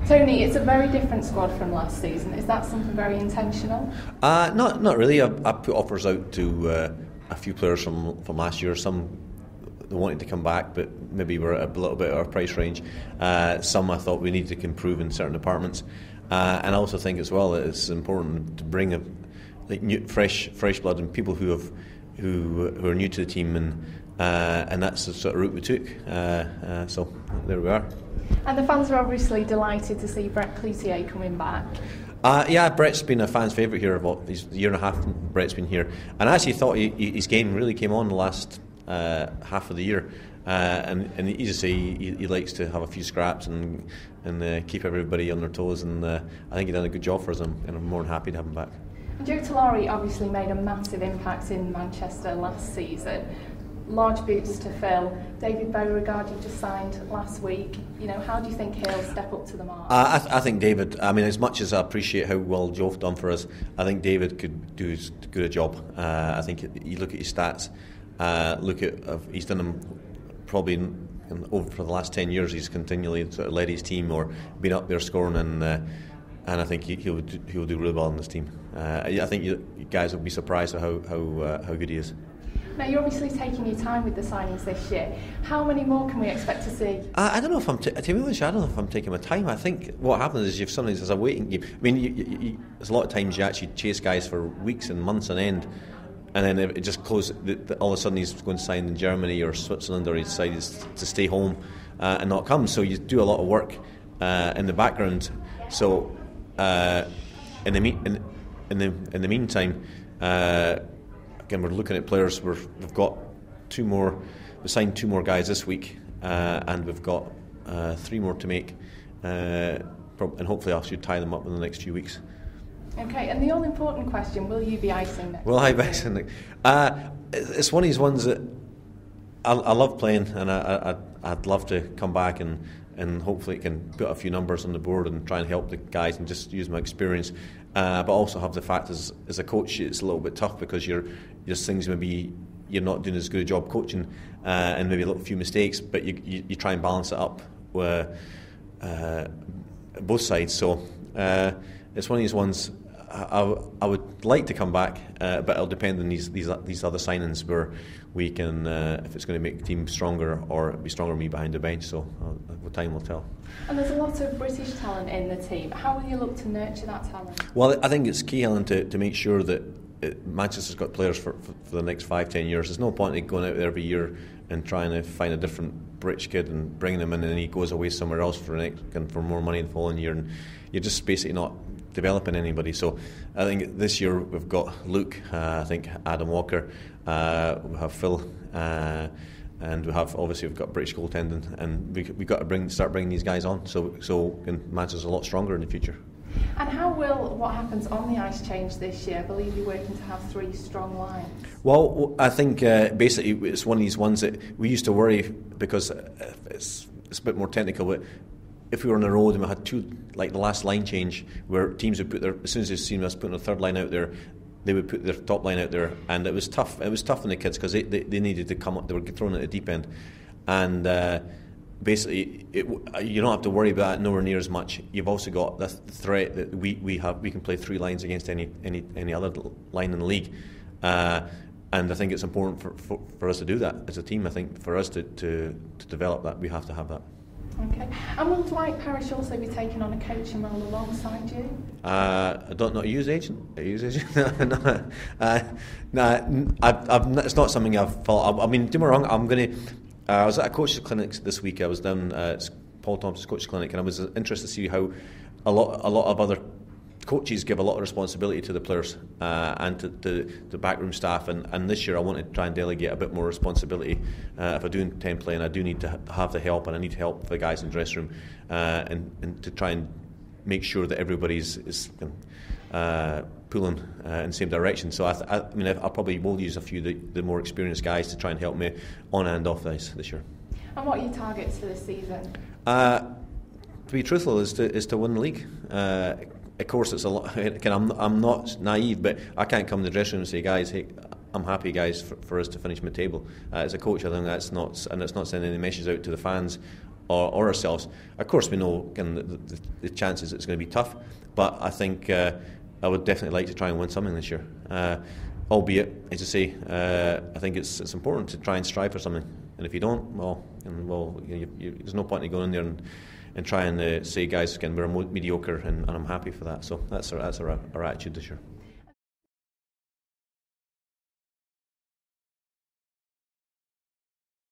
Tony, it's a very different squad from last season. Is that something very intentional? Not really. I put offers out to a few players from last year. Some they wanted to come back, but maybe we're at a little bit of our price range. Some I thought we needed to improve in certain departments, and I also think as well that it's important to bring fresh blood and people who are new to the team, and that's the sort of route we took. So there we are. And the fans are obviously delighted to see Brett Cloutier coming back. Yeah, Brett's been a fan's favourite here. He's a year and a half Brett's been here, and I actually thought his game really came on the last half of the year, and you just say he likes to have a few scraps and keep everybody on their toes, and I think he done a good job for us, and I'm more than happy to have him back. Joe Tallari obviously made a massive impact in Manchester last season. Large boots to fill. David Beauregard, you just signed last week. How do you think he'll step up to the mark? I think David, as much as I appreciate how well Joe's done for us, I think David could do as good a job. I think you look at his stats, he's done them probably over for the last 10 years. He's continually sort of led his team or been up there scoring, and I think he'll do really well in this team. I think you guys will be surprised at how good he is. Now, you're obviously taking your time with the signings this year. How many more can we expect to see? I don't know if to be honest, I don't know if I'm taking my time. I think what happens is sometimes there's a waiting game. There's a lot of times you actually chase guys for weeks and months on end, and then it just closes. All of a sudden he's going to sign in Germany or Switzerland, or he decides to stay home and not come. So you do a lot of work in the background. So in the meantime. Again, we're looking at players. We've signed 2 more guys this week, and we've got 3 more to make, and hopefully I should tie them up in the next few weeks. Okay, and the all-important question: will you be icing next? Will I be icing next? It's one of these ones that I love playing, and I'd love to come back and hopefully it can put a few numbers on the board and try and help the guys and just use my experience. But also have the fact as a coach, it's a little bit tough because there's things maybe you're not doing as good a job coaching, and maybe a little few mistakes, but you try and balance it up with both sides. So it's one of these ones. I would like to come back, but it'll depend on these other signings where we can, if it's going to make the team stronger or be stronger than me behind the bench. So time will tell. And there's a lot of British talent in the team. How will you look to nurture that talent? Well, I think it's key, Helen, to make sure that Manchester's got players for the next 5-10 years. There's no point in going out there every year and trying to find a different British kid and bringing him in, and he goes away somewhere else for more money the following year, and you're just basically not developing anybody. So I think this year we've got Luke, I think Adam Walker, we have Phil, and we've got British goaltending, and we've got to start bringing these guys on so Manchester's a lot stronger in the future. And how will what happens on the ice change this year? I believe you're working to have 3 strong lines. Well, I think basically it's one of these ones that we used to worry because it's a bit more technical, but if we were on the road and we had 2, like the last line change, where teams would as soon as they seen us putting a third line out there, they would put their top line out there, and it was tough. It was tough on the kids because they needed to come up. They were thrown at the deep end, and basically you don't have to worry about that nowhere near as much. You've also got the threat that we can play 3 lines against any other line in the league, and I think it's important for us to do that as a team. I think for us to develop that, we have to have that. Okay. And will Dwight Parrish also be taking on a coaching role alongside you? I don't know. Use agent? No. It's not something I've thought. Don't get me wrong. I was at a coach's clinic this week. I was down at Paul Thompson's coach's clinic, and I was interested to see how a lot of other coaches give a lot of responsibility to the players and to the backroom staff, and this year I want to try and delegate a bit more responsibility. If I do intend playing, I do need to have the help, and I need help the guys in the dressing room, and to try and make sure that everybody's pulling in the same direction. So I probably will use a few of the more experienced guys to try and help me on and off the ice this year. And what are your targets for this season? To be truthful, is to win the league. Of course, it's a lot. I'm not naive, but I can't come to the dressing room and say, guys, hey, I'm happy, guys, for us to finish mid-table. As a coach, I think that's not, and it's not sending any messages out to the fans or ourselves. Of course, we know the chances it's going to be tough, but I think I would definitely like to try and win something this year. Albeit, as I say, I think it's important to try and strive for something. And if you don't, there's no point in going in there and try and say, guys, again, we're mediocre, and I'm happy for that. So that's our attitude this year.